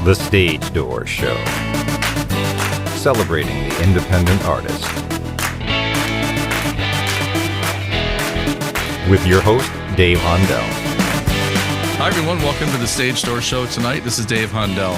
The Stage Door Show, celebrating the independent artist. With your host, Dave Hondel. Hi, everyone. Welcome to the Stage Door Show tonight. This is Dave Hondel.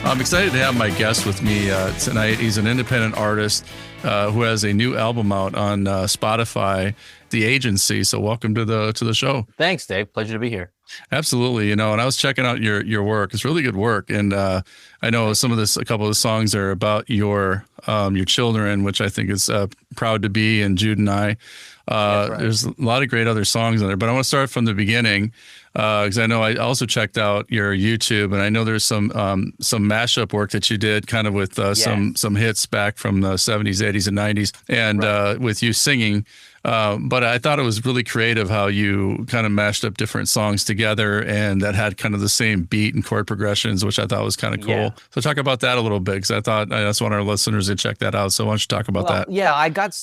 I'm excited to have my guest with me tonight. He's an independent artist who has a new album out on Spotify, The Ajjancy. So welcome to the show. Thanks, Dave. Pleasure to be here. Absolutely. And I was checking out your work. It's really good work. And I know a couple of the songs are about your children, which I think is Proud to Be, and Jude and I. Right. There's a lot of great other songs on there, but I want to start from the beginning because I know I also checked out your YouTube, and I know there's some mashup work that you did kind of with some hits back from the 70s, 80s, and 90s, and with you singing. But I thought it was really creative how you kind of mashed up different songs together and that had kind of the same beat and chord progressions, which I thought was kind of cool. Yeah. So talk about that a little bit, because I thought I just want our listeners to check that out. So why don't you talk about that? Yeah, I got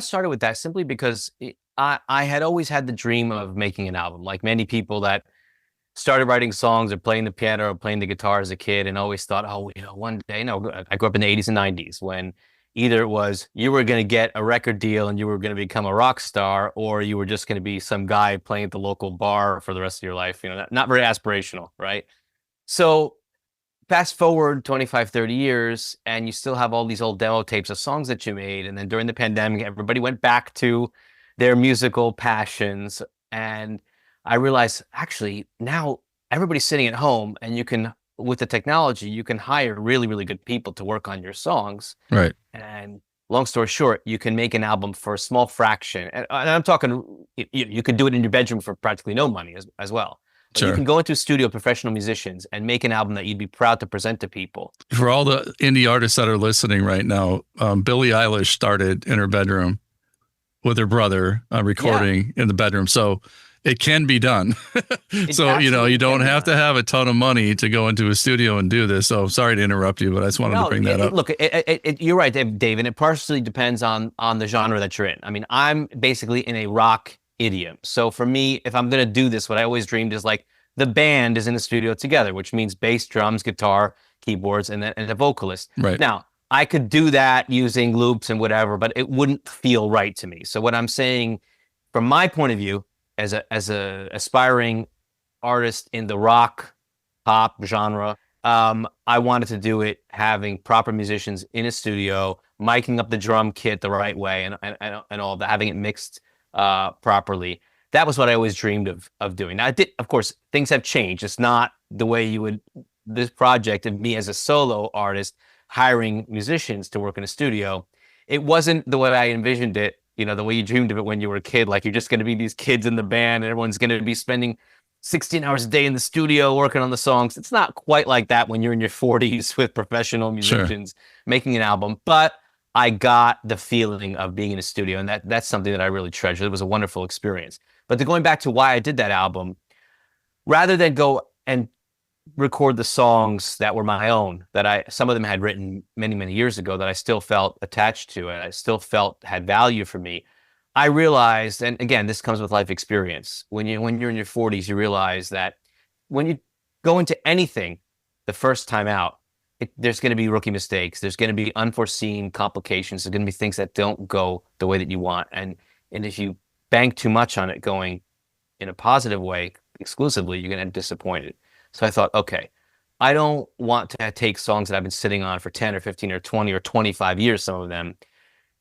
started with that simply because I had always had the dream of making an album, like many people that started writing songs or playing the piano or playing the guitar as a kid, and always thought, one day. I grew up in the 80s and 90s when either it was you were going to get a record deal and you were going to become a rock star, or you were just going to be some guy playing at the local bar for the rest of your life. Not very aspirational, right? So fast forward 25, 30 years, and you still have all these old demo tapes of songs that you made. And then during the pandemic, everybody went back to their musical passions. And I realized, actually, now everybody's sitting at home, and you can, with the technology, you can hire really, really good people to work on your songs. Right. And long story short, you can make an album for a small fraction. And I'm talking, you could do it in your bedroom for practically no money as well. But sure. You can go into a studio of professional musicians and make an album that you'd be proud to present to people. For all the indie artists that are listening right now, Billie Eilish started in her bedroom with her brother recording in the bedroom. So it can be done. So, you don't have to have a ton of money to go into a studio and do this. So sorry to interrupt you, but I just wanted to bring that up. Look, you're right, Dave, and it partially depends on the genre that you're in. I mean, I'm basically in a rock idiom. So for me, if I'm going to do this, what I always dreamed is like the band is in the studio together, which means bass, drums, guitar, keyboards, and a vocalist. Right. Now, I could do that using loops and whatever, but it wouldn't feel right to me. So what I'm saying, from my point of view, as a aspiring artist in the rock pop genre, I wanted to do it having proper musicians in a studio, miking up the drum kit the right way, and all that, having it mixed properly. That was what I always dreamed of doing. Now, of course, things have changed. It's not the way you would, this project of me as a solo artist hiring musicians to work in a studio. It wasn't the way I envisioned it, the way you dreamed of it when you were a kid. Like, you're just going to be these kids in the band and everyone's going to be spending 16 hours a day in the studio working on the songs. It's not quite like that when you're in your 40s with professional musicians making an album. But I got the feeling of being in a studio, and that's something that I really treasure. It was a wonderful experience. But going back to why I did that album, rather than go and record the songs that were my own, that some of them had written many, many years ago, that I still felt attached to, and I still felt had value for me, I realized, and again, this comes with life experience, when you're in your 40s, you realize that when you go into anything the first time out, there's going to be rookie mistakes. There's going to be unforeseen complications. There's going to be things that don't go the way that you want. And if you bank too much on it going in a positive way exclusively, you're going to end disappointed. So I thought, okay, I don't want to take songs that I've been sitting on for 10 or 15 or 20 or 25 years, some of them,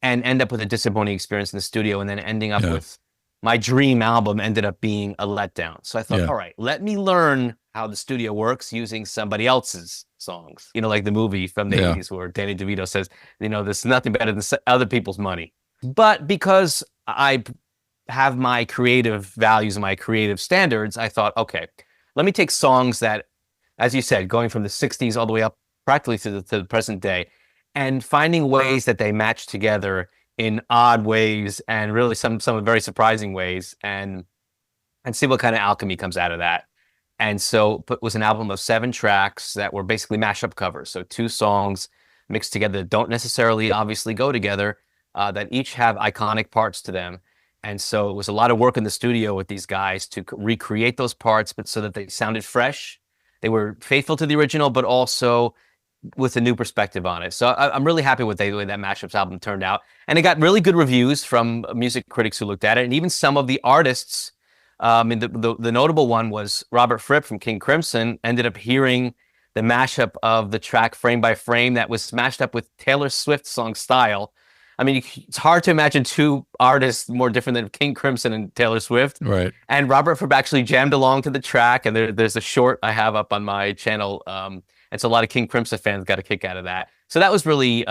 and end up with a disappointing experience in the studio, and then ending up with my dream album ended up being a letdown. So I thought, all right, let me learn how the studio works using somebody else's songs. Like the movie from the 80s where Danny DeVito says, there's nothing better than other people's money. But because I have my creative values and my creative standards, I thought, okay, let me take songs that, as you said, going from the 60s all the way up practically to the present day, and finding ways that they match together in odd ways and really some very surprising ways, and see what kind of alchemy comes out of that. And so it was an album of 7 tracks that were basically mashup covers. So 2 songs mixed together that don't necessarily obviously go together, that each have iconic parts to them. And so it was a lot of work in the studio with these guys to recreate those parts, but so that they sounded fresh They were faithful to the original, but also with a new perspective on it. So I'm really happy with the way that Mashups album turned out. And it got really good reviews from music critics who looked at it. And even some of the artists, and the notable one was Robert Fripp from King Crimson, ended up hearing the mashup of the track Frame by Frame that was mashed up with Taylor Swift's song Style. I mean, it's hard to imagine two artists more different than King Crimson and Taylor Swift. Right. And Robert Fripp actually jammed along to the track. And there's a short I have up on my channel. And so a lot of King Crimson fans got a kick out of that. So that was really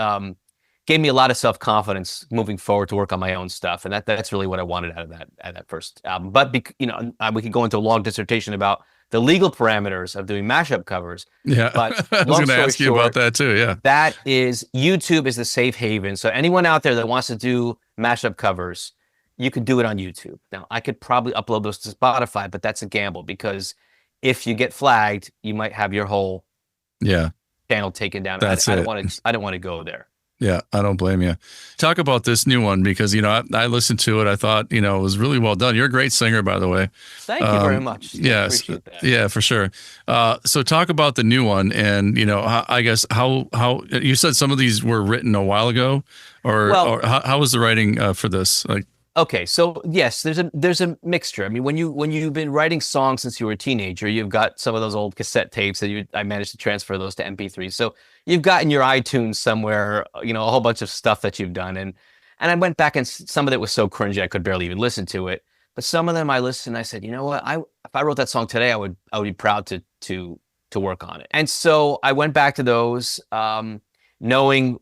gave me a lot of self-confidence moving forward to work on my own stuff. And that's really what I wanted out of that first album. But we could go into a long dissertation about the legal parameters of doing mashup covers. Yeah. But I was going to ask you about that too. Yeah. That is, YouTube is the safe haven. So anyone out there that wants to do mashup covers, you could do it on YouTube. Now, I could probably upload those to Spotify, but that's a gamble because if you get flagged, you might have your whole channel taken down. I don't want to go there. Yeah, I don't blame you. Talk about this new one because, I listened to it. I thought, it was really well done. You're a great singer, by the way. Thank you very much. Yes. Appreciate that. Yeah, for sure. So talk about the new one and, I guess how you said some of these were written a while ago or how was the writing for this? Like, okay, so yes, there's a mixture. I mean, when you've been writing songs since you were a teenager, you've got some of those old cassette tapes that I managed to transfer those to MP3. So you've got in your iTunes somewhere, a whole bunch of stuff that you've done, and I went back and some of it was so cringy I could barely even listen to it. But some of them I listened, and I said, you know what, if I wrote that song today, I would be proud to work on it. And so I went back to those, knowing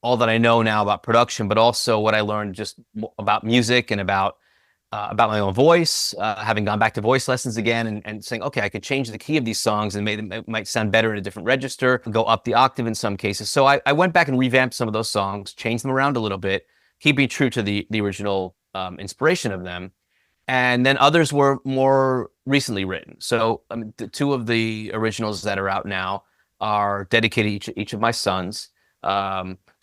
all that I know now about production, but also what I learned just about music and about my own voice, having gone back to voice lessons again and saying, okay, I could change the key of these songs and it might sound better in a different register, go up the octave in some cases. So I went back and revamped some of those songs, changed them around a little bit, keeping true to the original inspiration of them. And then others were more recently written. So the two of the originals that are out now are dedicated to each of my sons.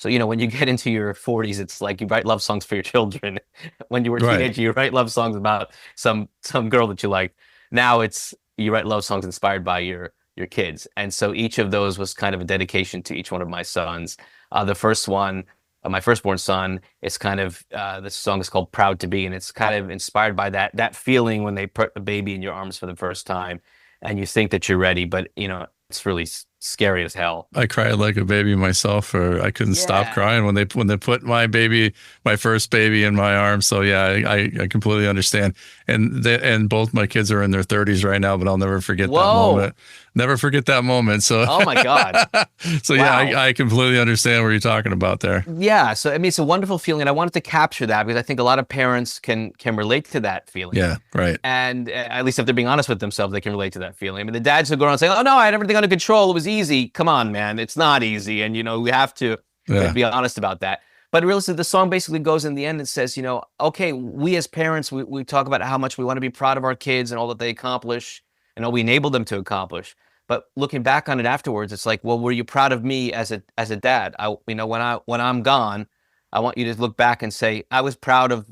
So, when you get into your 40s, it's like you write love songs for your children. When you were a teenager, you write love songs about some girl that you liked. Now you write love songs inspired by your kids. And so each of those was kind of a dedication to each one of my sons. The first one, my firstborn son, is kind of, the song is called Proud to Be, and it's kind of inspired by that feeling when they put a baby in your arms for the first time and you think that you're ready, but, it's really scary as hell. I cried like a baby myself, or I couldn't stop crying when they put my first baby in my arms. So yeah, I completely understand. And both my kids are in their 30s right now, but I'll never forget that moment. Never forget that moment. So oh my God. So wow. Yeah, I completely understand what you're talking about there. Yeah. So I mean, it's a wonderful feeling, and I wanted to capture that because I think a lot of parents can relate to that feeling. Yeah. Right. And at least if they're being honest with themselves, they can relate to that feeling. I mean, the dads who go around saying, "Oh no, I had everything under control. It was easy." Come on, man. It's not easy. And, we have to be honest about that. But realistically, the song basically goes in the end and says, okay, we as parents, we talk about how much we want to be proud of our kids and all that they accomplish and all we enable them to accomplish. But looking back on it afterwards, it's like, well, were you proud of me as a dad? When I'm gone, I want you to look back and say, I was proud of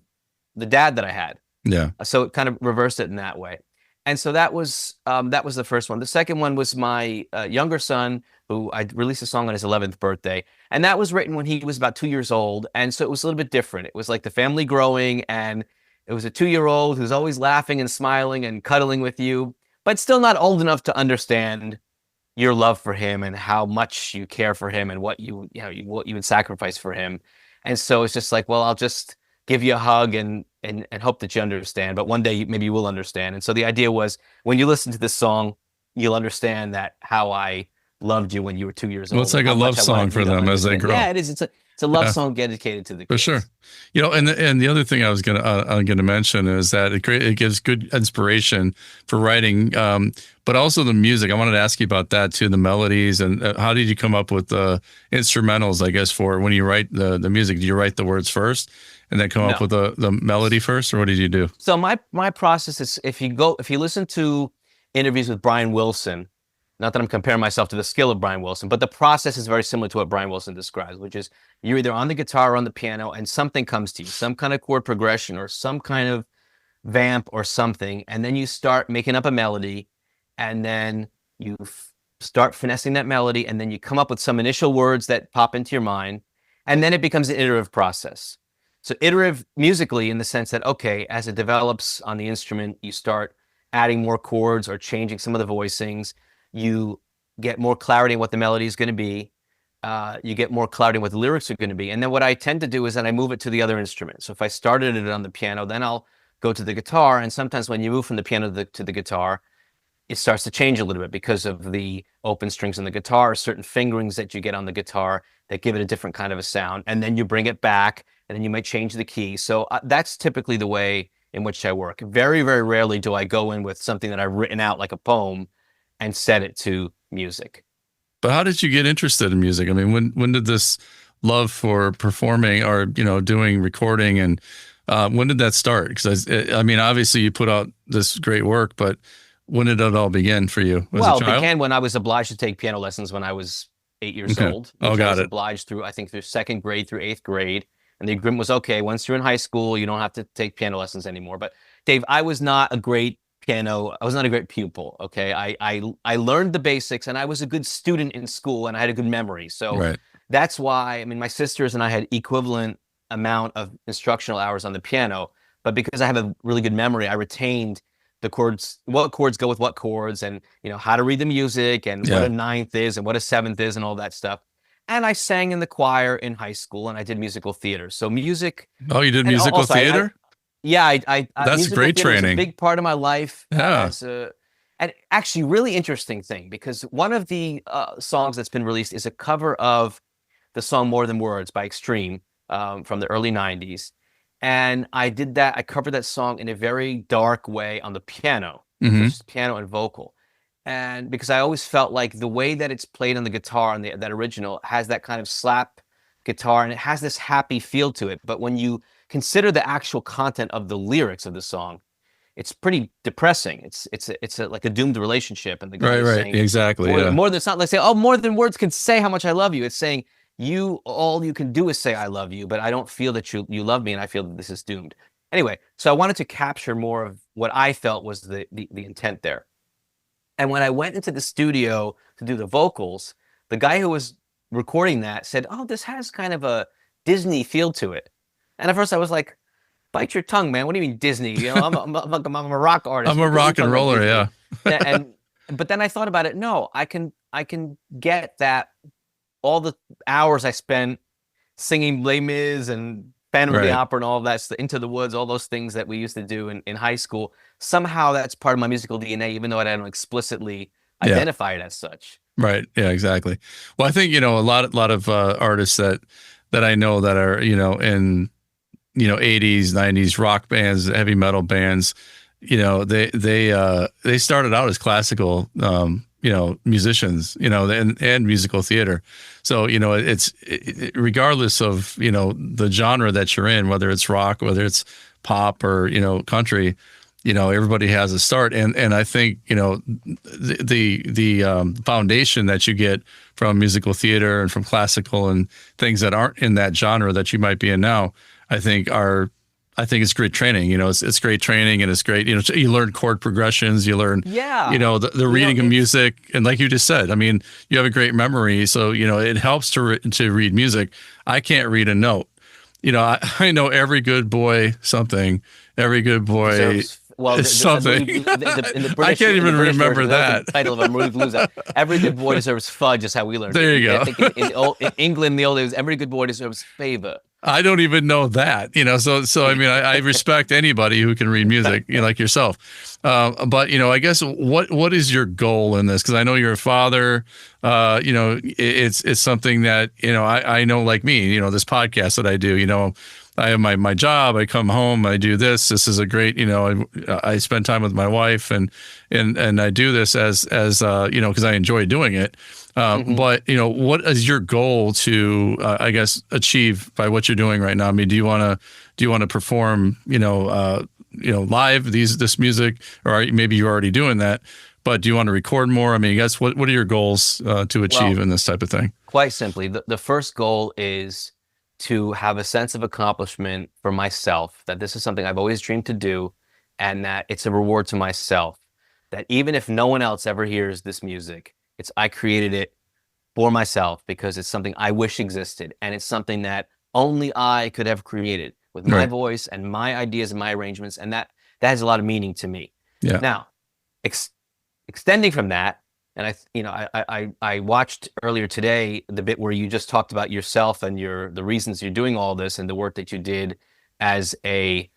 the dad that I had. Yeah. So it kind of reversed it in that way. And so that was the first one. The second one was my younger son, who I released a song on his 11th birthday. And that was written when he was about 2 years old. And so it was a little bit different. It was like the family growing, and it was a 2-year-old who's always laughing and smiling and cuddling with you, but still not old enough to understand your love for him and how much you care for him and what you would sacrifice for him. And so it's just like, well, I'll just give you a hug and hope that you understand. But one day maybe you will understand. And so the idea was, when you listen to this song, you'll understand that how I loved you when you were 2 years old. Well, it's like a love song for them as they grow. Yeah, it is. It's a love song dedicated to the kids. For sure. And the other thing I'm gonna mention is that it gives good inspiration for writing, but also the music. I wanted to ask you about that too, the melodies, and how did you come up with the instrumentals? I guess for when you write the music, do you write the words first and then come up with the melody first, or what did you do? So my process is, if you listen to interviews with Brian Wilson. Not that I'm comparing myself to the skill of Brian Wilson, but the process is very similar to what Brian Wilson describes, which is you're either on the guitar or on the piano and something comes to you, some kind of chord progression or some kind of vamp or something, and then you start making up a melody, and then you start finessing that melody, and then you come up with some initial words that pop into your mind, and then it becomes an iterative process. So iterative musically in the sense that, okay, as it develops on the instrument, you start adding more chords or changing some of the voicings. You get more clarity on what the melody is going to be. You get more clarity on what the lyrics are going to be. And then what I tend to do is that I move it to the other instrument. So if I started it on the piano, then I'll go to the guitar. And sometimes when you move from the piano to the guitar, it starts to change a little bit because of the open strings on the guitar, certain fingerings that you get on the guitar that give it a different kind of a sound. And then you bring it back, and then you might change the key. So that's typically the way in which I work. Very, very rarely do I go in with something that I've written out like a poem and set it to music. But how did you get interested in music? I mean, when did this love for performing or, doing recording, and when did that start? Because I mean, obviously you put out this great work, but when did it all begin for you? Well, it began when I was obliged to take piano lessons when I was 8 years old. Oh, got I was it. obliged through, I think, through second grade through eighth grade. And the agreement was, okay, once you're in high school, you don't have to take piano lessons anymore. But Dave, I was not a great pupil. Okay. I learned the basics, and I was a good student in school, and I had a good memory. So Right. that's why, I mean, my sisters and I had equivalent amount of instructional hours on the piano, but because I have a really good memory, I retained the chords, what chords go with what chords, and how to read the music, and what a ninth is and what a seventh is, and all that stuff. And I sang in the choir in high school, and I did musical theater. So music. Oh, you did And musical also, theater? Yeah, That's musical great theater was training. a big part of my life. Yeah. And actually, really interesting thing, because one of the songs that's been released is a cover of the song "More Than Words" by Extreme from the early '90s, and I did that. I covered that song in a very dark way on the piano, just piano and vocal. And because I always felt like the way that it's played on the guitar on that original has that kind of slap guitar, and it has this happy feel to it. But when you consider the actual content of the lyrics of the song, it's pretty depressing. It's like a doomed relationship, and the guy is Right. saying Exactly. more than, it's not like saying, oh, more than words can say how much I love you. It's saying all you can do is say I love you, but I don't feel that you love me, and I feel that this is doomed. Anyway, so I wanted to capture more of what I felt was the intent there. And when I went into the studio to do the vocals, the guy who was recording that said, "Oh, this has kind of a Disney feel to it." And at first I was like, "Bite your tongue, man. What do you mean Disney? I'm a rock artist. I'm a rock and roller, yeah." But then I thought about it. No, I can get that, all the hours I spent singing Les Mis and Phantom of the Opera and all of that, Into the Woods, all those things that we used to do in high school. Somehow that's part of my musical DNA, even though I don't explicitly identify it as such. Right. Yeah, exactly. Well, I think, a lot of artists that I know that are, in, 80s, 90s rock bands, heavy metal bands, they started out as classical, musicians, and musical theater. So, it's regardless of, the genre that you're in, whether it's rock, whether it's pop or, country, everybody has a start. And I think, the foundation that you get from musical theater and from classical and things that aren't in that genre that you might be in now, I think it's great training. It's great training, and it's great. You learn chord progressions. You learn, the reading of music, and like you just said, I mean, you have a great memory, so it helps to read music. I can't read a note. I know every good boy something. Every good boy something. I can't even remember that. The title of a movie blues. Every good boy deserves fudge is how we learned. There you go. I think in England in the old days, every good boy deserves favor. I don't even know that, so I mean, I respect anybody who can read music, like yourself. But, I guess what is your goal in this? Because I know you're a father, it's something that, I know, like me, this podcast that I do, I have my job, I come home, I do this. This is a great, I spend time with my wife, and I do this as because I enjoy doing it. But, what is your goal to, I guess, achieve by what you're doing right now? I mean, do you want to perform, live this music, or maybe you're already doing that, but do you want to record more? I mean, I guess, what are your goals to achieve in this type of thing? Quite simply, the first goal is to have a sense of accomplishment for myself, that this is something I've always dreamed to do, and that it's a reward to myself. that even if no one else ever hears this music, I created it for myself because it's something I wish existed, and it's something that only I could have created with my Right. voice and my ideas and my arrangements, and that has a lot of meaning to me. Yeah. Now, extending from that, and I watched earlier today the bit where you just talked about yourself and the reasons you're doing all this and the work that you did as a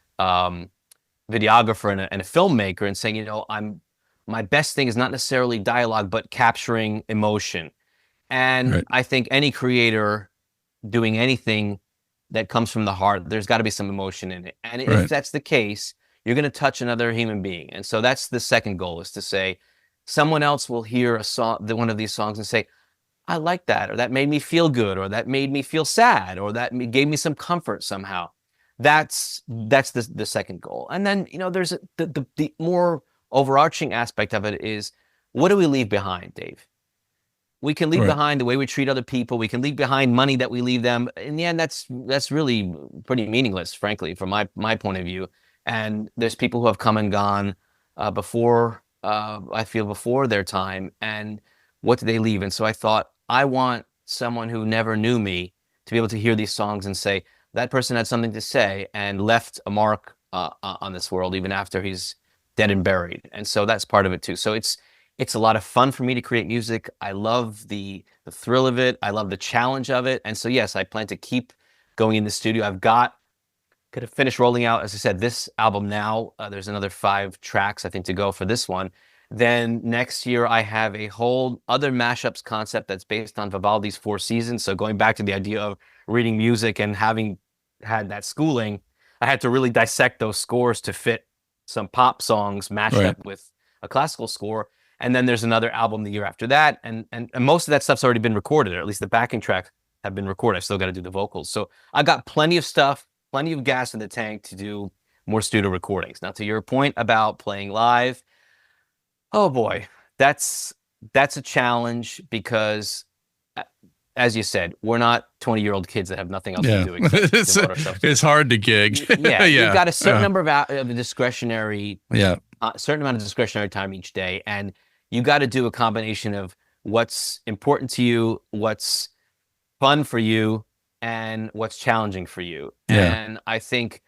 videographer and a filmmaker, and saying, my best thing is not necessarily dialogue, but capturing emotion. And Right. I think any creator doing anything that comes from the heart, there's got to be some emotion in it. And Right. if that's the case, you're going to touch another human being. And so that's the second goal, is to say, someone else will hear a song, one of these songs, and say, I like that, or that made me feel good, or that made me feel sad, or that gave me some comfort somehow. That's the second goal. And then, there's the more overarching aspect of it is, what do we leave behind, Dave? We can leave Right. behind the way we treat other people. We can leave behind money that we leave them. In the end, that's really pretty meaningless, frankly, from my point of view. And there's people who have come and gone before, I feel, before their time. And what do they leave? And so I thought, I want someone who never knew me to be able to hear these songs and say, that person had something to say and left a mark on this world, even after he's dead and buried. And so that's part of it too. So it's a lot of fun for me to create music. I love the thrill of it. I love the challenge of it. And so, yes, I plan to keep going in the studio. Could have finished rolling out, as I said, this album now. There's another 5 tracks, I think, to go for this one. Then next year, I have a whole other mashups concept that's based on Vivaldi's 4 Seasons. So going back to the idea of reading music and having had that schooling, I had to really dissect those scores to fit some pop songs mashed Right. up with a classical score. And then there's another album the year after that. And most of that stuff's already been recorded, or at least the backing tracks have been recorded. I've still got to do the vocals. So I got plenty of stuff, plenty of gas in the tank to do more studio recordings. Now, to your point about playing live, oh boy, that's a challenge because, as you said, we're not 20-year-old kids that have nothing else to do except devote ourselves to It's hard to gig. yeah, you've got a certain Yeah. number of discretionary, Yeah. certain amount of discretionary time each day, and you got to do a combination of what's important to you, what's fun for you, and what's challenging for you. Yeah. And I think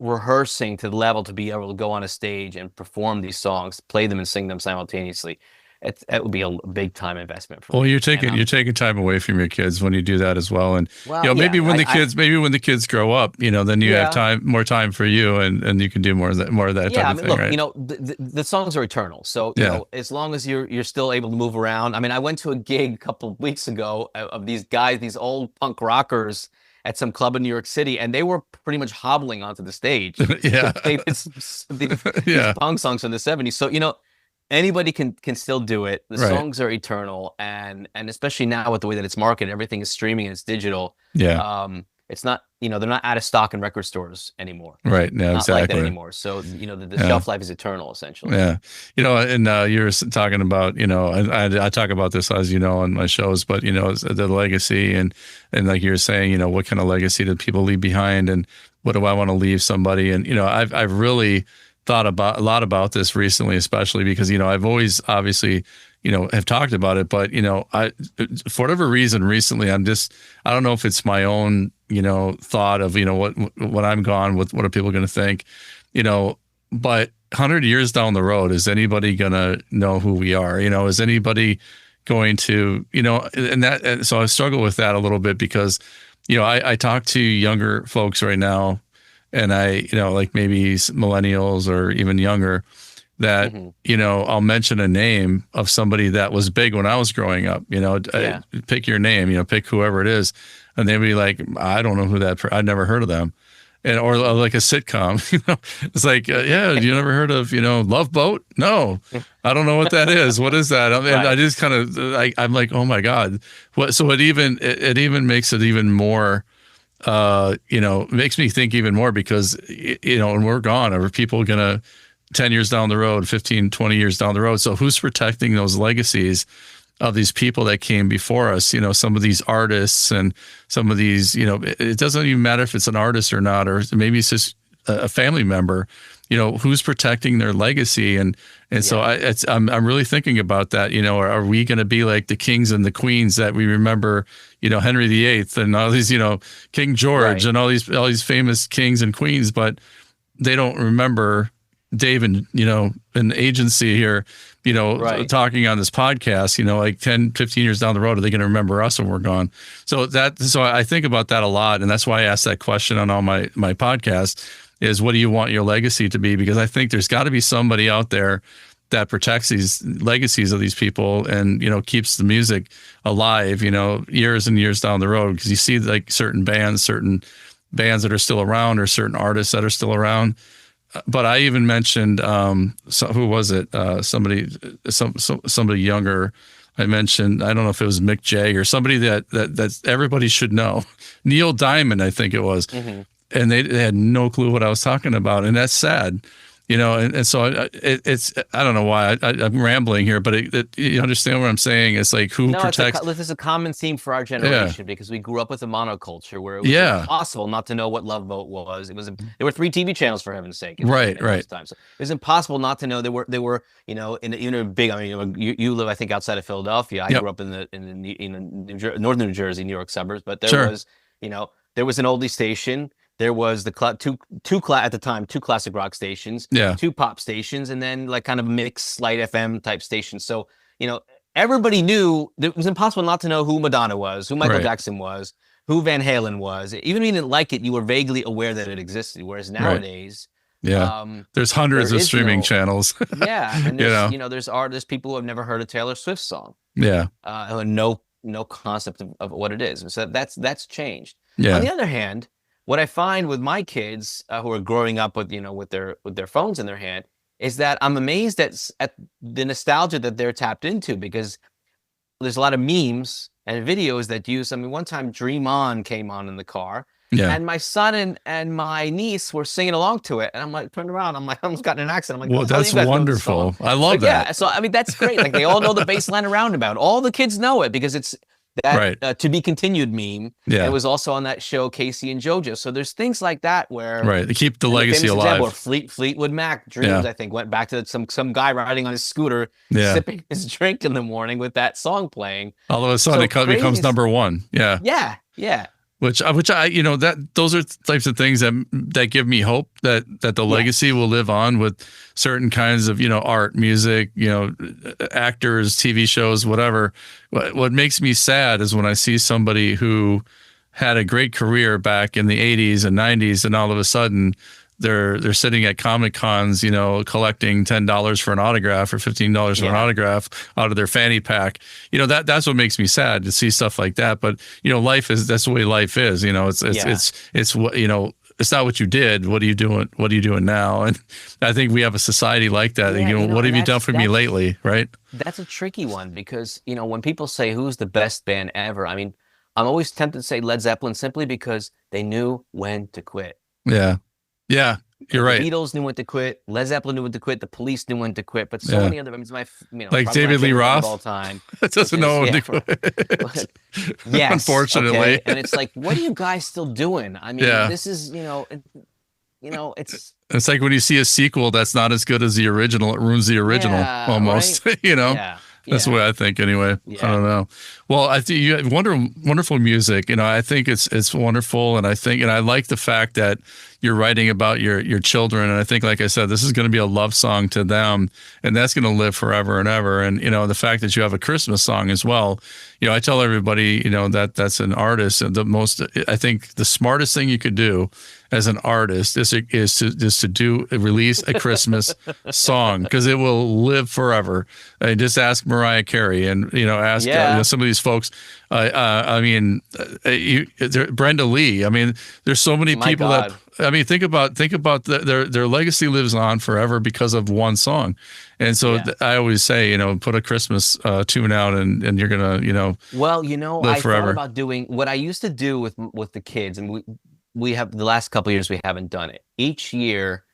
rehearsing to the level to be able to go on a stage and perform these songs, play them and sing them simultaneously, it would be a big time investment for Well, me. you're taking time away from your kids when you do that as well. And Well, maybe yeah, when the kids grow up, then you have more time for you, and you can do more of that Yeah, type of thing, look, right? the songs are eternal. So, Yeah. as long as you're still able to move around. I mean, I went to a gig a couple of weeks ago of these guys, these old punk rockers at some club in New York City, and they were pretty much hobbling onto the stage. Yeah. They these Yeah. punk songs from the 70s. So, anybody can still do it. The Right. songs are eternal, and especially now with the way that it's marketed, everything is streaming and it's digital. Yeah. It's not, they're not out of stock in record stores anymore. Right. Yeah, Not like that exactly. anymore. So, the Yeah. shelf life is eternal, essentially. Yeah. And you're talking about, I talk about this, as you know, on my shows, but, the legacy and like you're saying, what kind of legacy do people leave behind, and what do I want to leave somebody? And, I've really thought a lot about this recently, especially because, I've always obviously, have talked about it, but, for whatever reason recently, I don't know if it's my own, thought of, when I'm gone, what are people going to think, but 100 years down the road, is anybody going to know who we are? Is anybody going to, and so I struggle with that a little bit because, I talk to younger folks right now, and like maybe millennials or even younger, that, I'll mention a name of somebody that was big when I was growing up, Yeah. pick your name, pick whoever it is. And they'd be like, I don't know who I'd never heard of them. And, or like a sitcom, it's like, yeah, you never heard of, Love Boat? No, I don't know what that is. What is that? Right. I just kind of, I'm like, oh my God. So it even makes it even more, makes me think even more because, when we're gone, are people going to 10 years down the road, 15, 20 years down the road? So who's protecting those legacies of these people that came before us? Some of these artists and some of these, it doesn't even matter if it's an artist or not, or maybe it's just a family member, who's protecting their legacy? And so I'm really thinking about that. Are we going to be like the kings and the queens that we remember? Henry VIII and all these, King George and all these famous kings and queens, but they don't remember Dave and an agency here, talking on this podcast, like 10, 15 years down the road, are they going to remember us when we're gone? So I think about that a lot. And that's why I ask that question on all my podcasts is, what do you want your legacy to be? Because I think there's got to be somebody out there that protects these legacies of these people and, keeps the music alive, years and years down the road. Because you see like certain bands that are still around, or certain artists that are still around. But I even mentioned, who was it? Somebody younger. I mentioned, I don't know if it was Mick Jagger, somebody that everybody should know. Neil Diamond, I think it was. Mm-hmm. And they had no clue what I was talking about. And that's sad, and so it's, I don't know why I'm rambling here, but you understand what I'm saying? It's like, who protects? This is a common theme for our generation, because we grew up with a monoculture where it was impossible not to know what Love Boat was. There were 3 TV channels, for heaven's sake. Right. Time. So it was impossible not to know. There were in a big. I mean, you live, I think, outside of Philadelphia. I grew up in the northern New Jersey, New York suburbs, but there was there was an oldie station. There was the at the time, 2 classic rock stations, 2 pop stations, and then like kind of mixed light FM type stations. So, everybody knew. It was impossible not to know who Madonna was, who Michael Jackson was, who Van Halen was. Even if you didn't like it, you were vaguely aware that it existed. Whereas nowadays, there's hundreds of streaming channels. And there's people who have never heard a Taylor Swift song. Who have no concept of what it is. So that's changed. On the other hand, what I find with my kids who are growing up with their phones in their hand is that I'm amazed at the nostalgia that they're tapped into, because there's a lot of memes and videos that use. I mean, one time Dream On came on in the car, and my son and my niece were singing along to it, and I'm like, turned around, I'm like, I almost got in an accident. I'm like, well, that's wonderful. I love that. Yeah, so I mean, that's great. Like, they all know the bass line around about. All the kids know it because it's that to be continued meme. It was also on that show Casey and JoJo. So there's things like that where they keep the legacy alive. Example, Fleetwood Mac Dreams, I think, went back to some guy riding on his scooter, sipping his drink in the morning with that song playing. All of a sudden, it becomes number one. Yeah. Which I those are types of things that give me hope that the legacy will live on with certain kinds of art, music, actors, TV shows, whatever. What makes me sad is when I see somebody who had a great career back in the 80s and 90s, and all of a sudden they're sitting at Comic Cons, collecting $10 for an autograph or $15 for an autograph out of their fanny pack. That's what makes me sad, to see stuff like that. But that's the way life is. It's what it's not what you did. What are you doing? What are you doing now? And I think we have a society like that. What have you done for me lately? Right. That's a tricky one, because when people say who's the best band ever, I mean, I'm always tempted to say Led Zeppelin, simply because they knew when to quit. Yeah, you're right. The Beatles knew when to quit. Led Zeppelin knew when to quit. The Police knew when to quit. But so many other members, like David Lee Roth, all time, doesn't know when to quit. Yes, unfortunately. Okay? And it's like, what are you guys still doing? I mean, this is it's like when you see a sequel that's not as good as the original, it ruins the original almost. Right? That's the way I think, anyway. I don't know. Well, I think you have wonderful music. I think it's wonderful, and I like the fact that you're writing about your children. And I think, like I said, this is going to be a love song to them, and that's going to live forever and ever. And the fact that you have a Christmas song as well. I tell everybody, that's an artist. I think the smartest thing you could do as an artist is to release a Christmas song, because it will live forever. Just ask Mariah Carey, and ask some of these folks. Brenda Lee. I mean, there's so many people that. I mean, think about their legacy lives on forever because of one song. And so I always say, put a Christmas tune out, and you're gonna live forever. Thought about doing what I used to do with the kids, and we have, the last couple of years we haven't done it. Each year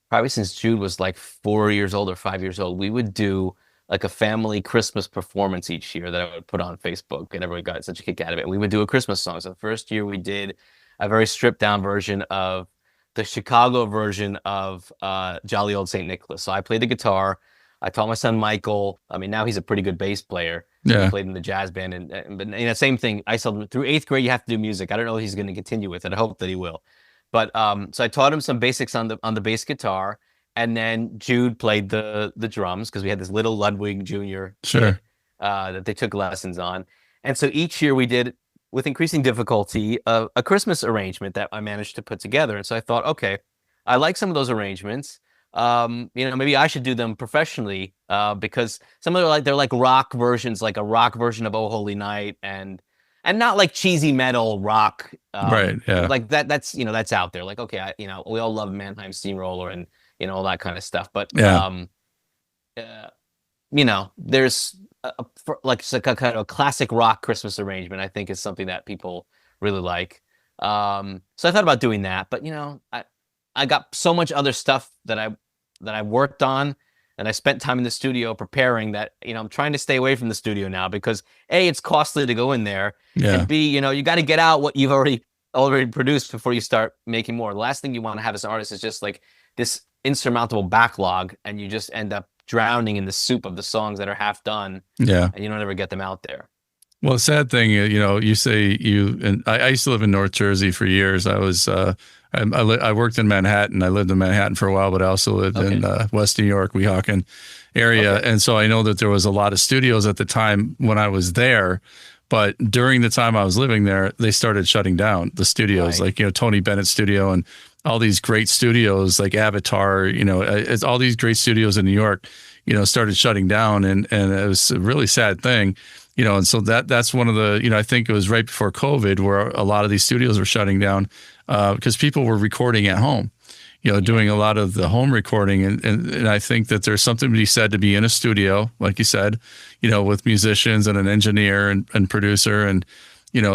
probably since Jude was like 4 years old or 5 years old, we would do like a family Christmas performance each year that I would put on Facebook, and everybody got such a kick out of it. And we would do a Christmas song. So the first year we did a very stripped down version of the Chicago version of Jolly Old Saint Nicholas. So I played the guitar. I taught my son Michael. I mean, now he's a pretty good bass player. He Yeah. played in the jazz band, but same thing. I told him through 8th grade you have to do music. I don't know if he's going to continue with it. I hope that he will. But so I taught him some basics on the bass guitar, and then Jude played the drums because we had this little Ludwig Jr. Sure. kid, that they took lessons on. And so each year we did, with increasing difficulty, a Christmas arrangement that I managed to put together. And so I thought, okay, I like some of those arrangements. Maybe I should do them professionally, because some of them they're like rock versions, like a rock version of "Oh Holy Night," and not like cheesy metal rock, Right. Yeah. like that. That's out there. Like, okay, we all love Mannheim Steamroller and all that kind of stuff. But Yeah. there's it's like a kind of a classic rock Christmas arrangement. I think is something that people really like. So I thought about doing that, but I got so much other stuff that I worked on, and I spent time in the studio preparing that, I'm trying to stay away from the studio now because A, it's costly to go in there, Yeah. and B, you got to get out what you've already produced before you start making more. The last thing you want to have as an artist is just like this insurmountable backlog, and you just end up drowning in the soup of the songs that are half done, Yeah. and you don't ever get them out there. Well, the sad thing, you say and I used to live in North Jersey for years. I was, I worked in Manhattan. I lived in Manhattan for a while, but I also lived in West New York, Weehawken area. Okay. And so I know that there was a lot of studios at the time when I was there. But during the time I was living there, they started shutting down the studios, Right. like, Tony Bennett studio and all these great studios like Avatar, it's all these great studios in New York, started shutting down. And it was a really sad thing. And so that's one of the, I think it was right before COVID where a lot of these studios were shutting down because people were recording at home, doing a lot of the home recording. And I think that there's something to be said to be in a studio, like you said, with musicians and an engineer and producer. And,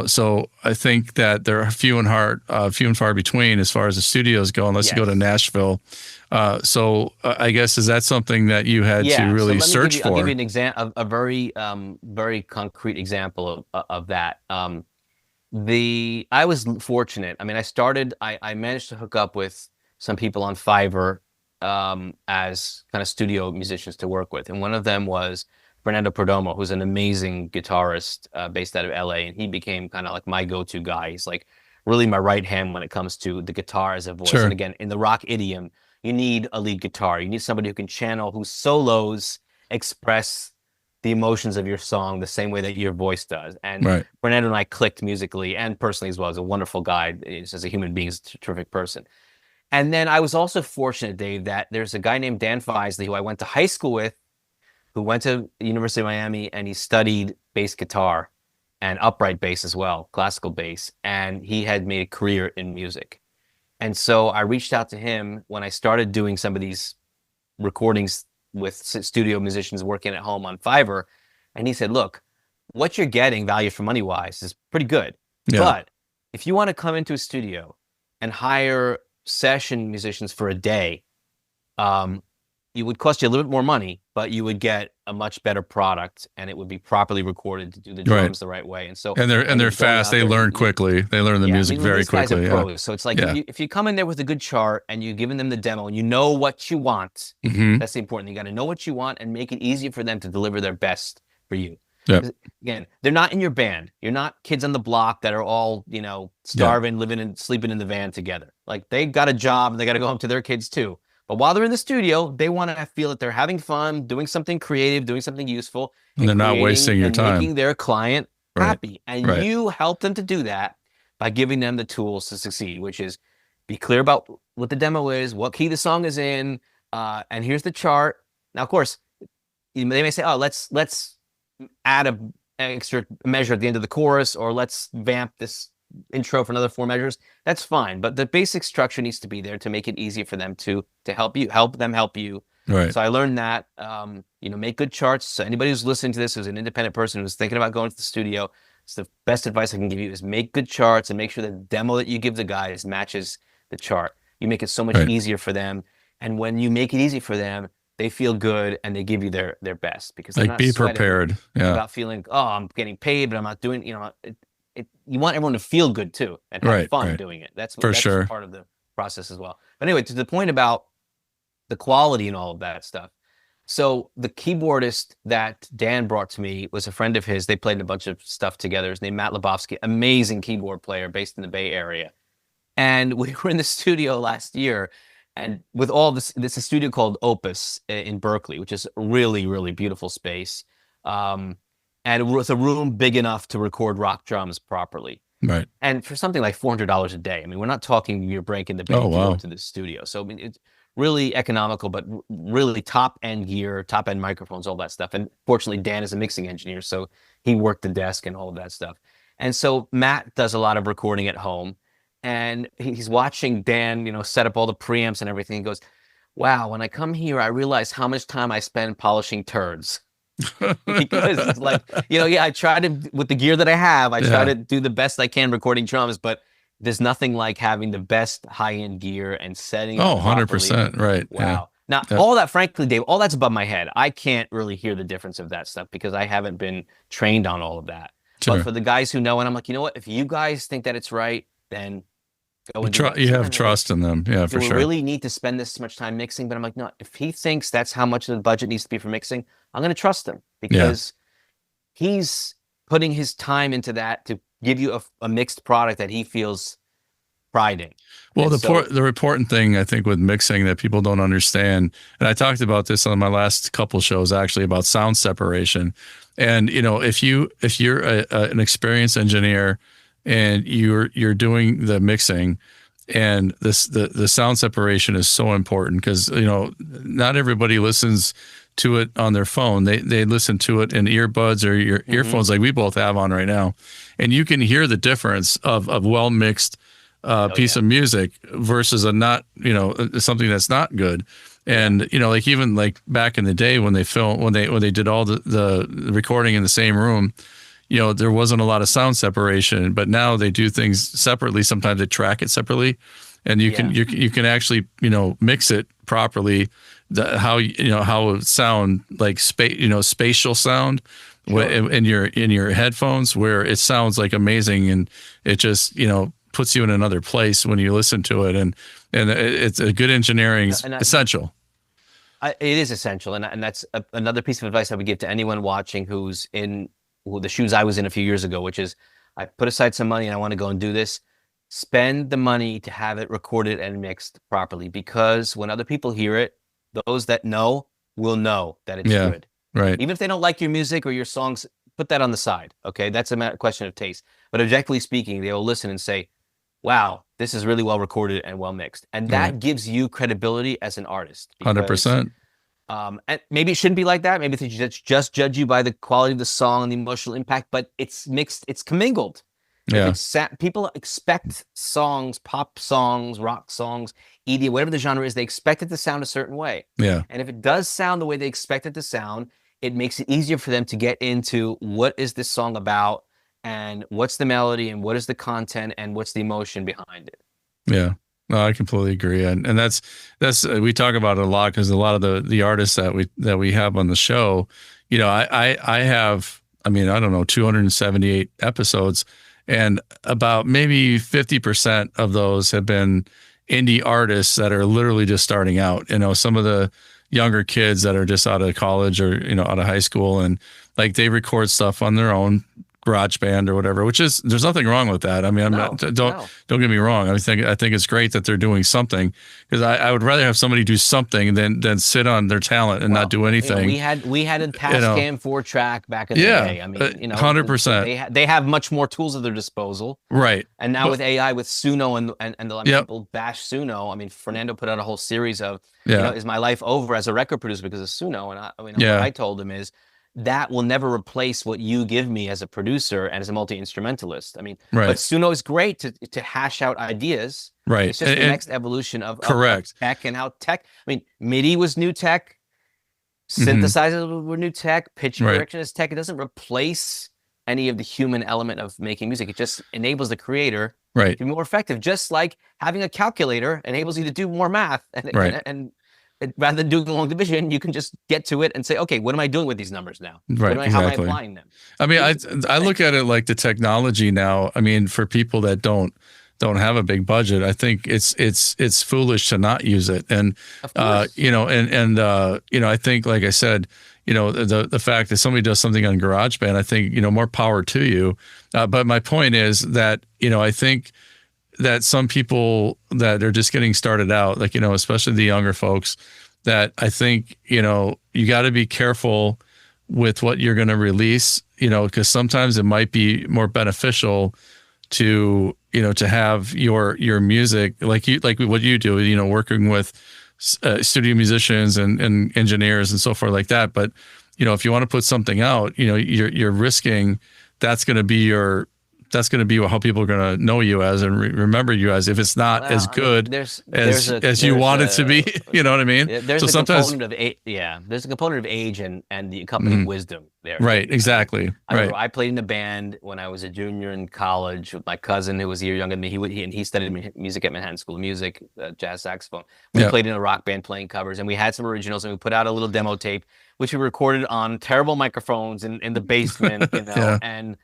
so I think that there are few and far between as far as the studios go, unless you go to Nashville. So I guess, is that something that you had to really search for? I'll give you an example, a very, very concrete example of that. I was fortunate. I mean, I managed to hook up with some people on Fiverr, as kind of studio musicians to work with. And one of them was Fernando Perdomo, who's an amazing guitarist, based out of LA. And he became kind of like my go-to guy. He's like really my right hand when it comes to the guitar as a voice. Sure. And again, in the rock idiom, you need a lead guitar. You need somebody who can channel, whose solos express the emotions of your song the same way that your voice does. And Right. Fernando and I clicked musically and personally as well. He's a wonderful guy. He's, as a human being, he's a terrific person. And then I was also fortunate, Dave, that there's a guy named Dan Feisley who I went to high school with, who went to the University of Miami, and he studied bass guitar and upright bass as well, classical bass. And he had made a career in music. And so I reached out to him when I started doing some of these recordings with studio musicians working at home on Fiverr. And he said, look, what you're getting value for money wise is pretty good. Yeah. But if you want to come into a studio and hire session musicians for a day, it would cost you a little bit more money, but you would get a much better product, and it would be properly recorded to do the drums the right way. And so, and they're fast. They learn quickly. They learn the music very quickly. Guys are pros. So it's like if you come in there with a good chart and you've given them the demo and you know what you want, that's the important thing. You got to know what you want and make it easy for them to deliver their best for you. Yeah. Again, they're not in your band. You're not kids on the block that are all, starving, living and sleeping in the van together. Like, they got a job and they got to go home to their kids too. But while they're in the studio, they want to feel that they're having fun, doing something creative, doing something useful. And they're not wasting your time. Making their client happy. And Right. you help them to do that by giving them the tools to succeed, which is be clear about what the demo is, what key the song is in, and here's the chart. Now, of course, they may say, oh, let's add an extra measure at the end of the chorus, or let's vamp this intro for another 4 measures. That's fine, but the basic structure needs to be there to make it easier for them to help them help you. Right. So I learned that, make good charts. So anybody who's listening to this, who's an independent person who's thinking about going to the studio, it's the best advice I can give you is make good charts and make sure the demo that you give the guys matches the chart. You make it so much easier for them. And when you make it easy for them, they feel good and they give you their best, because they're not be prepared. Yeah. about feeling, oh, I'm getting paid, but I'm not doing, you want everyone to feel good too and have fun doing it. That's part of the process as well. But anyway, to the point about the quality and all of that stuff. So the keyboardist that Dan brought to me was a friend of his. They played a bunch of stuff together. His name Matt Lebowski, amazing keyboard player based in the Bay Area. And we were in the studio last year, and with all this a studio called Opus in Berkeley, which is a really, really beautiful space. And it was a room big enough to record rock drums properly. Right. And for something like $400 a day, I mean, we're not talking you're breaking the bank to go to the studio. So I mean, it's really economical, but really top end gear, top end microphones, all that stuff. And fortunately, Dan is a mixing engineer, so he worked the desk and all of that stuff. And so Matt does a lot of recording at home, and he's watching Dan, you know, set up all the preamps and everything. He goes, "Wow, when I come here, I realize how much time I spend polishing turds." Because it's like, you know, yeah, I try to, with the gear that I have, I try to do the best I can recording drums, but there's nothing like having the best high-end gear and setting it 100%, right. Wow. Now, all that, frankly, Dave, all that's above my head. I can't really hear the difference of that stuff because I haven't been trained on all of that. Sure. But for the guys who know, and I'm like, you know what, if you guys think that it's right, then go and do it. You have trust in them. Yeah, for Do we sure. really need to spend this much time mixing? But I'm like, no, if he thinks that's how much of the budget needs to be for mixing, I'm going to trust him because he's putting his time into that to give you a mixed product that he feels pride in. Well, the important thing I think with mixing that people don't understand, and I talked about this on my last couple shows actually about sound separation. And you know, if you're an experienced engineer and you're doing the mixing, and the sound separation is so important because you know not everybody listens to it on their phone. They listen to it in earbuds or your earphones like we both have on right now, and you can hear the difference of well mixed piece of music versus a not, you know, something that's not good. And you know, like even like back in the day when they did all the recording in the same room, you know, there wasn't a lot of sound separation, but now they do things separately. Sometimes they track it separately, and you can actually, you know, mix it properly. How it sound like spatial sound in your headphones, where it sounds like amazing, and it just, you know, puts you in another place when you listen to it, and it's a good engineering essential. It is essential, and that's another piece of advice I would give to anyone watching who's in the shoes I was in a few years ago, which is I put aside some money and I want to go and do this. Spend the money to have it recorded and mixed properly, because when other people hear it, those that know will know that it's good. Right. Even if they don't like your music or your songs, put that on the side. Okay, that's a question of taste. But objectively speaking, they will listen and say, "Wow, this is really well recorded and well mixed," and that gives you credibility as an artist. 100%. And maybe it shouldn't be like that. Maybe they just judge you by the quality of the song and the emotional impact. But it's mixed. It's commingled. Yeah. People expect songs, pop songs, rock songs, EDM, whatever the genre is, they expect it to sound a certain way. Yeah. And if it does sound the way they expect it to sound, it makes it easier for them to get into what is this song about, and what's the melody, and what is the content, and what's the emotion behind it. Yeah. No, I completely agree. And that's we talk about it a lot because a lot of the artists that we have on the show, you know, I have, I mean, I don't know, 278 episodes, and about maybe 50% of those have been indie artists that are literally just starting out. You know, some of the younger kids that are just out of college or, you know, out of high school, and like they record stuff on their own GarageBand or whatever, which is, there's nothing wrong with that. I mean, don't get me wrong. I think it's great that they're doing something, because I would rather have somebody do something than sit on their talent and not do anything. You know, we had a Tascam 4track back in the day. I mean, you know, 100%. They have much more tools at their disposal. Right. And now with AI, with Suno and a lot of people bash Suno. I mean, Fernando put out a whole series of, you know, is my life over as a record producer because of Suno? And what I told him is, that will never replace what you give me as a producer and as a multi-instrumentalist. I mean, but Suno is great to hash out ideas. Right. It's just the next evolution of tech, and how tech, I mean, MIDI was new tech, synthesizers were new tech, pitch correction is tech. It doesn't replace any of the human element of making music. It just enables the creator to be more effective, just like having a calculator enables you to do more math. And rather than doing long division, you can just get to it and say, okay, what am I doing with these numbers now? Right, how am I applying them? I mean, I look at it like the technology now. I mean, for people that don't don't have a big budget, I think it's foolish to not use it. And Of course. you know, you know, I think, like I said, you know, the fact that somebody does something on GarageBand, I think, you know, more power to you. But my point is that, you know, I think that some people that are just getting started out, like, you know, especially the younger folks, that I think, you know, you got to be careful with what you're going to release, you know, because sometimes it might be more beneficial to, you know, to have your music like what you do, you know, working with studio musicians and engineers and so forth like that. But, you know, if you want to put something out, you know, you're risking that's going to be how people are going to know you as and remember you as, if it's not as good as you want it to be. You know what I mean? There's so a sometimes, component of there's a component of age and the accompanying wisdom there. right? Exactly. I remember I played in a band when I was a junior in college with my cousin who was a year younger than me. He studied music at Manhattan School of Music, jazz saxophone. We played in a rock band playing covers, and we had some originals, and we put out a little demo tape, which we recorded on terrible microphones in the basement, you know, and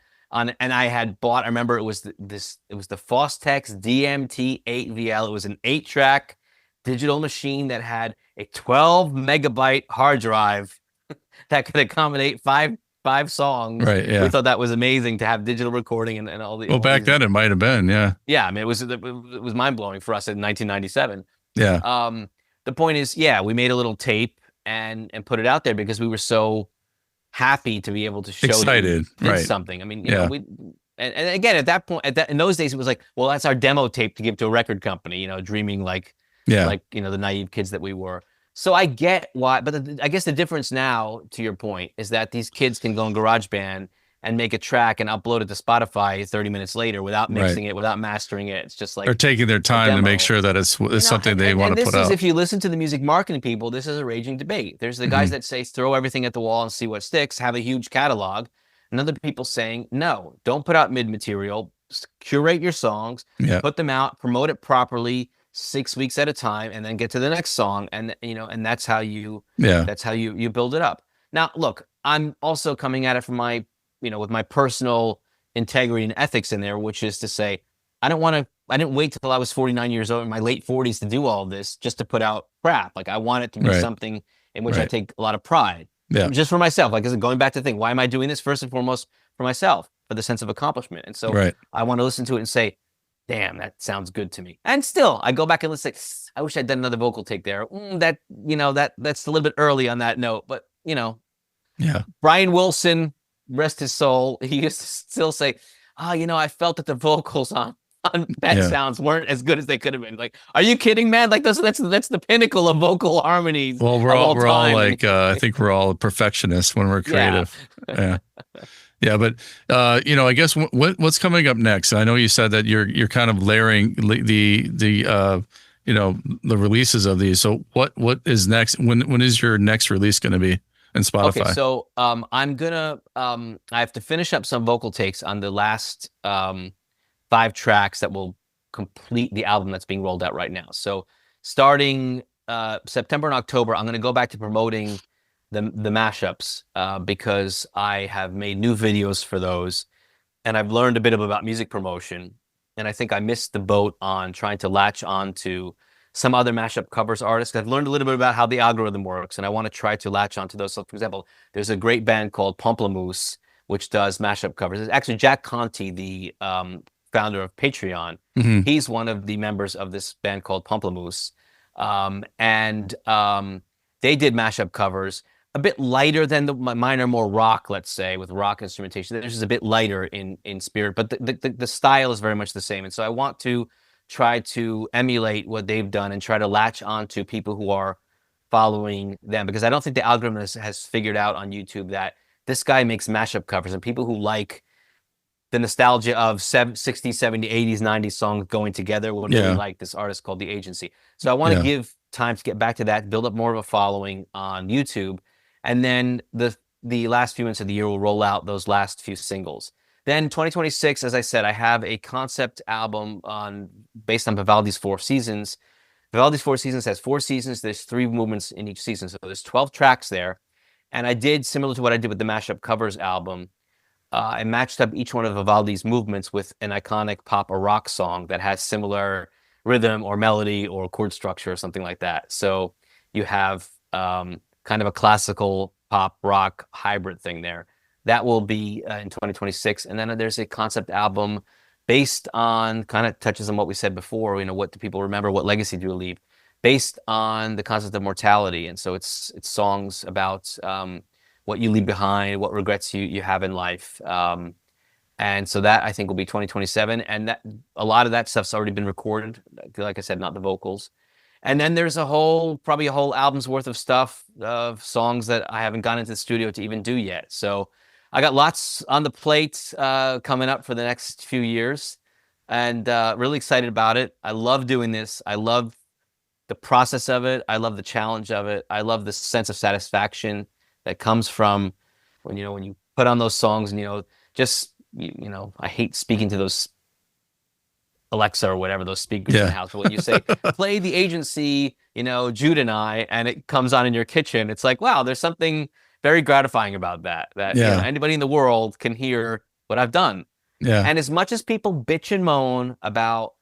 I had bought, I remember it was the Fostex DMT-8VL. It was an 8-track digital machine that had a 12 megabyte hard drive that could accommodate five songs. Right. Yeah. We thought that was amazing to have digital recording and all the. Well, back then it might have been. Yeah. Yeah. I mean, it was mind blowing for us in 1997. Yeah. The point is, yeah, we made a little tape and put it out there because we were so happy to be able to show excited, right? Something. I mean, you know, and again, at that point, in those days, it was like, well, that's our demo tape to give to a record company, you know, dreaming like, you know, the naive kids that we were. So I get why, but I guess the difference now, to your point, is that these kids can go in GarageBand and make a track and upload it to Spotify 30 minutes later without mixing it, without mastering it. It's just like they're taking their time to make sure that it's something they want to put out. If you listen to the music marketing people, this is a raging debate. There's the guys that say throw everything at the wall and see what sticks, have a huge catalog, and other people saying no, don't put out mid material, curate your songs, put them out, promote it properly, 6 weeks at a time, and then get to the next song, and you know, and that's how you you build it up. Now, look, I'm also coming at it from my, you know, with my personal integrity and ethics in there, which is to say, I didn't wait till I was 49 years old in my late 40s to do all of this just to put out crap. Like, I want it to be something in which I take a lot of pride, just for myself. Like, going back to the thing, why am I doing this? First and foremost, for myself, for the sense of accomplishment. And so I want to listen to it and say, damn, that sounds good to me. And still, I go back and listen, I wish I'd done another vocal take there. That, you know, that's a little bit early on that note, but, you know, Brian Wilson, rest his soul, he used to still say, you know, I felt that the vocals on Pet Sounds weren't as good as they could have been. Like, are you kidding, man? Like, that's the pinnacle of vocal harmonies. Well, we're all like, I think we're all perfectionists when we're creative. Yeah, but you know, I guess what's coming up next? I know you said that you're kind of layering the you know, the releases of these. So what is next? When is your next release going to be in Spotify? Okay, so I'm gonna I have to finish up some vocal takes on the last 5 tracks that will complete the album that's being rolled out right now. So starting September and October, I'm gonna go back to promoting the mashups because I have made new videos for those, and I've learned a bit about music promotion. And I think I missed the boat on trying to latch on to some other mashup covers artists. I've learned a little bit about how the algorithm works, and I want to try to latch onto those. So, for example, there's a great band called Pomplamoose, which does mashup covers. It's actually Jack Conti, the founder of Patreon. He's one of the members of this band called Pomplamoose. And they did mashup covers, a bit lighter than mine are more rock, let's say, with rock instrumentation. Theirs is a bit lighter in spirit, but the style is very much the same. And so I want to try to emulate what they've done and try to latch on to people who are following them, because I don't think the algorithm has figured out on YouTube that this guy makes mashup covers, and people who like the nostalgia of 60s, 70s, 80s, 90s songs going together would really like this artist called The Agency. So I want to give time to get back to that, build up more of a following on YouTube. And then the last few months of the year, we'll roll out those last few singles. Then 2026, as I said, I have a concept album based on Vivaldi's 4 Seasons. Vivaldi's 4 Seasons has 4 seasons. There's 3 movements in each season. So there's 12 tracks there. And I did, similar to what I did with the Mashup Covers album, I matched up each one of Vivaldi's movements with an iconic pop or rock song that has similar rhythm or melody or chord structure or something like that. So you have kind of a classical pop rock hybrid thing there. That will be in 2026. And then there's a concept album based on, kind of touches on what we said before, what do people remember, what legacy do you leave, based on the concept of mortality. And so it's songs about what you leave behind, what regrets you have in life. And so that I think will be 2027. And that a lot of that stuff's already been recorded. Like I said, not the vocals. And then there's probably a whole album's worth of stuff, of songs that I haven't gone into the studio to even do yet. So I got lots on the plate coming up for the next few years, and really excited about it. I love doing this. I love the process of it. I love the challenge of it. I love the sense of satisfaction that comes from when you put on those songs and I hate speaking to those Alexa or whatever, those speakers in the house. But when you say, play the Agency, Jude and I, and it comes on in your kitchen, it's like, wow, there's something very gratifying about that anybody in the world can hear what I've done. Yeah. And as much as people bitch and moan about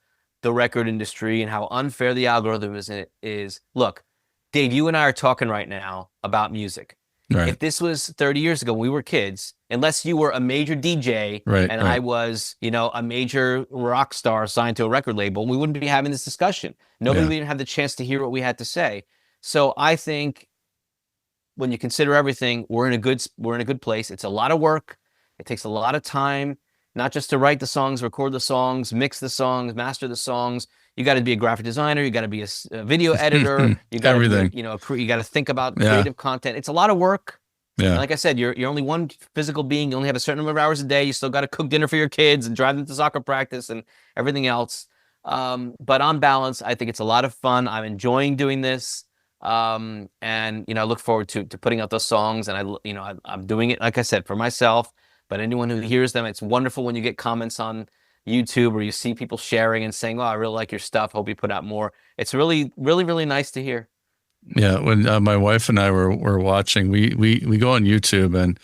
the record industry and how unfair the algorithm is, look, Dave, you and I are talking right now about music. Right. If this was 30 years ago when we were kids, unless you were a major DJ I was, a major rock star signed to a record label, we wouldn't be having this discussion. Nobody would even have the chance to hear what we had to say. So I think when you consider everything, we're in a good place. It's a lot of work. It takes a lot of time, not just to write the songs, record the songs, mix the songs, master the songs. You got to be a graphic designer. You got to be a video editor. You got everything. You got to think about creative content. It's a lot of work. Yeah. And like I said, you're only one physical being. You only have a certain number of hours a day. You still got to cook dinner for your kids and drive them to soccer practice and everything else. But on balance, I think it's a lot of fun. I'm enjoying doing this. And I look forward to putting out those songs. And I'm doing it, like I said, for myself. But anyone who hears them, it's wonderful when you get comments on YouTube or you see people sharing and saying, "Oh, I really like your stuff. Hope you put out more." It's really, really, really nice to hear. Yeah, when my wife and I were watching, we go on YouTube, and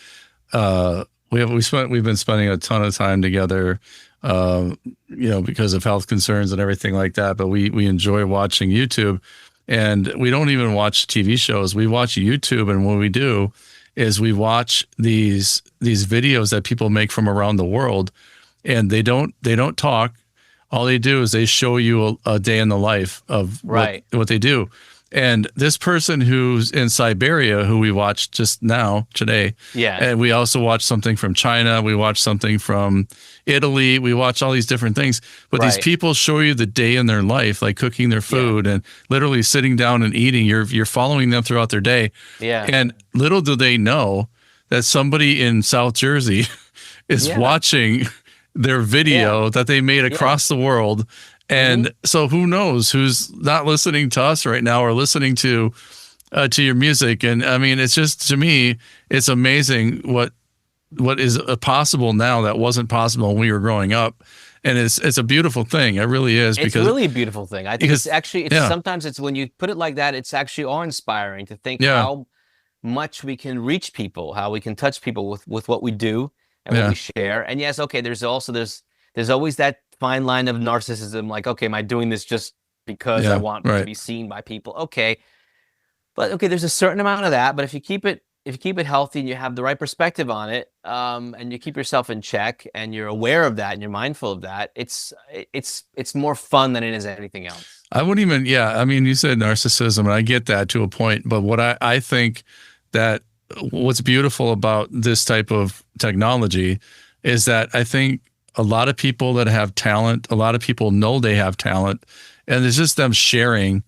we've been spending a ton of time together, because of health concerns and everything like that. But we enjoy watching YouTube, and we don't even watch TV shows. We watch YouTube, and what we do is we watch these videos that people make from around the world, and they don't talk. All they do is they show you a day in the life of what they do. And this person who's in Siberia, who we watched just now today, and we also watched something from China, we watched something from Italy, we watch all these different things. But these people show you the day in their life, like cooking their food and literally sitting down and eating. You're following them throughout their day. Yeah. And little do they know that somebody in South Jersey is watching their video that they made across the world. And so who knows who's not listening to us right now or listening to your music. And I mean, it's just, to me, it's amazing what is possible now that wasn't possible when we were growing up. And it's a beautiful thing. It really is. It's really a beautiful thing. I think sometimes it's when you put it like that, it's actually awe-inspiring to think how much we can reach people, how we can touch people with what we do and what we share. And yes, okay, there's always that fine line of narcissism, like, okay, am I doing this just because I want to be seen by people? Okay. But okay, there's a certain amount of that, but if you keep it healthy and you have the right perspective on it, and you keep yourself in check and you're aware of that and you're mindful of that, it's more fun than it is anything else. I wouldn't even, I mean, you said narcissism, and I get that to a point, but what I think that what's beautiful about this type of technology is that I think a lot of people that have talent, a lot of people know they have talent, and it's just them sharing.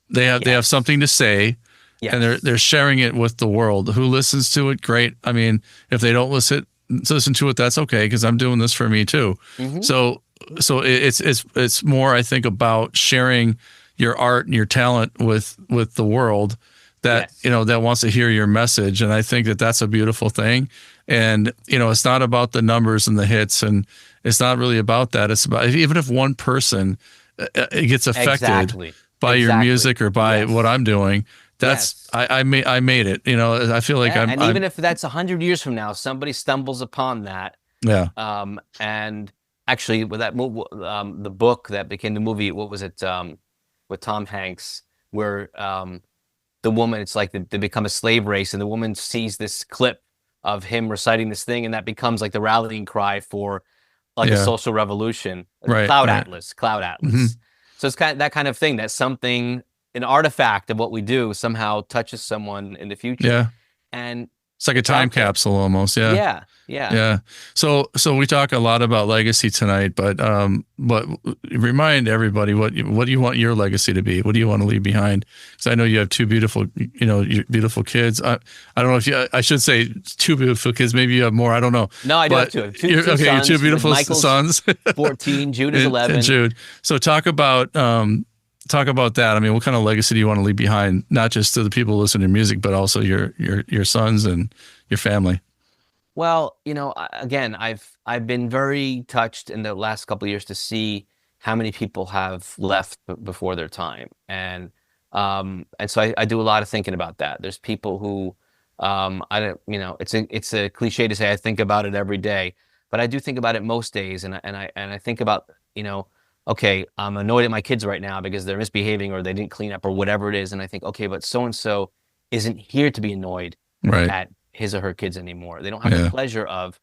They have something to say, and they're sharing it with the world. Who listens to it? Great. I mean, if they don't listen to it, that's okay, because I'm doing this for me too. So it's more, I think, about sharing your art and your talent with the world that that wants to hear your message. And I think that that's a beautiful thing. And, it's not about the numbers and the hits, and it's not really about that. It's about, even if one person gets affected by your music or by what I'm doing, that's, Yes. I made it, you know, I feel like Yeah, I'm, and even if that's 100 years from now, somebody stumbles upon that. yeah, And actually, with that movie, the book that became the movie, what was it, with Tom Hanks, where the woman, it's like they become a slave race, and the woman sees this clip of him reciting this thing, and that becomes like the rallying cry for like a yeah, social revolution. right, Cloud right. Atlas, Cloud Hmm. Atlas. So it's kind of that kind of thing, that something, an artifact of what we do somehow touches someone in the future. Yeah. And It's like a it's time out there. capsule almost. Yeah. Yeah, yeah. Yeah. So we talk a lot about legacy tonight, but remind everybody what do you want your legacy to be? What do you want to leave behind? Because I know you have two beautiful, beautiful kids. I don't know if I should say two beautiful kids. Maybe you have more. I don't know. No, I do have But two. you're Two sons. two beautiful Michael's sons. 14, Jude is 11. And Jude. So talk about that. I mean, what kind of legacy do you want to leave behind? Not just to the people listening to music, but also your sons and your family. Well, again, I've been very touched in the last couple of years to see how many people have left before their time, and so I do a lot of thinking about that. There's people who, I don't, it's a cliche to say I think about it every day, but I do think about it most days, and I think about, okay, I'm annoyed at my kids right now because they're misbehaving or they didn't clean up or whatever it is, and I think, okay, but so and so isn't here to be annoyed Right. at his or her kids anymore. They don't have the pleasure of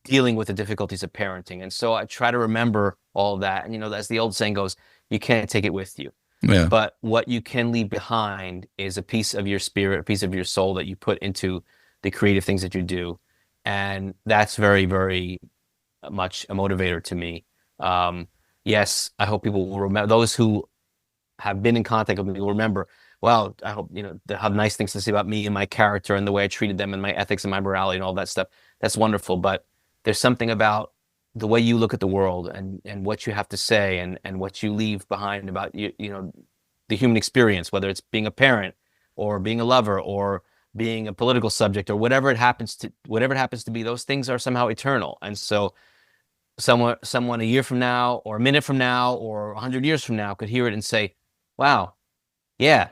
dealing with the difficulties of parenting. And so I try to remember all of that. And, as the old saying goes, you can't take it with you. Yeah. But what you can leave behind is a piece of your spirit, a piece of your soul that you put into the creative things that you do. And that's very, very much a motivator to me. Yes, I hope people will remember, those who have been in contact with me will remember, well, I hope, they have nice things to say about me and my character and the way I treated them and my ethics and my morality and all that stuff. That's wonderful. But there's something about the way you look at the world and what you have to say and what you leave behind about the human experience, whether it's being a parent or being a lover or being a political subject or whatever it happens to be, those things are somehow eternal. And so someone a year from now or a minute from now or 100 years from now could hear it and say, wow, yeah,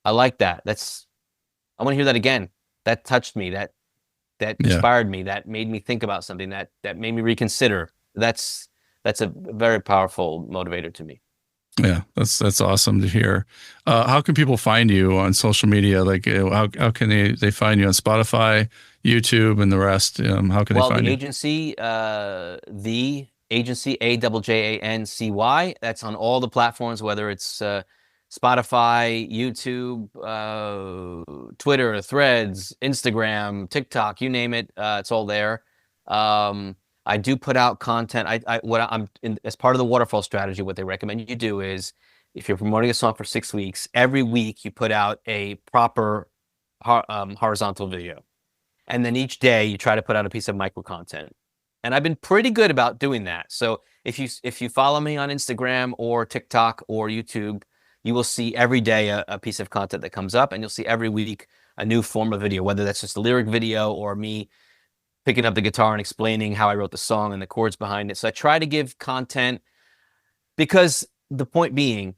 I like that. I want to hear that again. That touched me. That inspired me. That made me think about something. That made me reconsider. That's a very powerful motivator to me. Yeah, that's awesome to hear. How can people find you on social media? Like, how can they find you on Spotify, YouTube, and the rest? How can they find you? The agency, Ajjancy. That's on all the platforms, whether it's Spotify, YouTube, Twitter, Threads, Instagram, TikTok, you name it. It's all there. I do put out content. As part of the waterfall strategy, what they recommend you do is, if you're promoting a song for 6 weeks, every week you put out a proper horizontal video, and then each day you try to put out a piece of micro content. And I've been pretty good about doing that. So if you follow me on Instagram or TikTok or YouTube, you will see every day a piece of content that comes up, and you'll see every week a new form of video, whether that's just a lyric video or me picking up the guitar and explaining how I wrote the song and the chords behind it. So I try to give content, because the point being,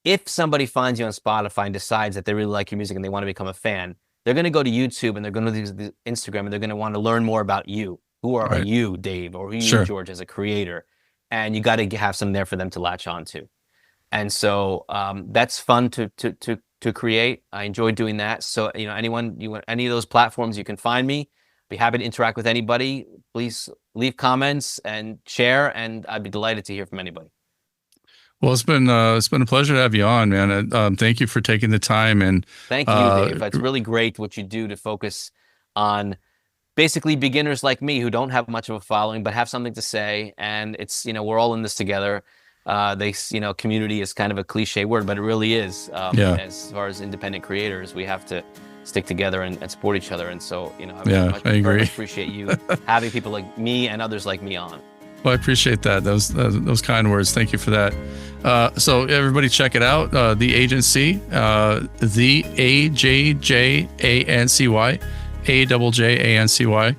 if somebody finds you on Spotify and decides that they really like your music and they want to become a fan, they're going to go to YouTube and they're going to do Instagram and they're going to want to learn more about you. Who are you, Dave, or who are you, George, as a creator? And you got to have some there for them to latch on to. And so that's fun to create. I enjoy doing that. So, any of those platforms, you can find me. Be happy to interact with anybody. Please leave comments and share, and I'd be delighted to hear from anybody. Well, it's been a pleasure to have you on, man. Thank you for taking the time. And thank you, Dave. It's really great what you do to focus on basically beginners like me who don't have much of a following but have something to say. And it's, we're all in this together. Community is kind of a cliche word, but it really is. As far as independent creators, we have to stick together and support each other. And so, I agree. Appreciate you having people like me and others like me on. Well, I appreciate that. Those kind words. Thank you for that. So everybody check it out. The Ajjancy, the AJJANCY, AJJANCY.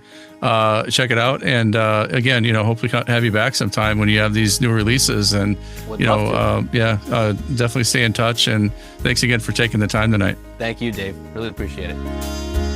check it out. And again, hopefully have you back sometime when you have these new releases. And Would love to. definitely stay in touch. And thanks again for taking the time tonight. Thank you, Dave. Really appreciate it.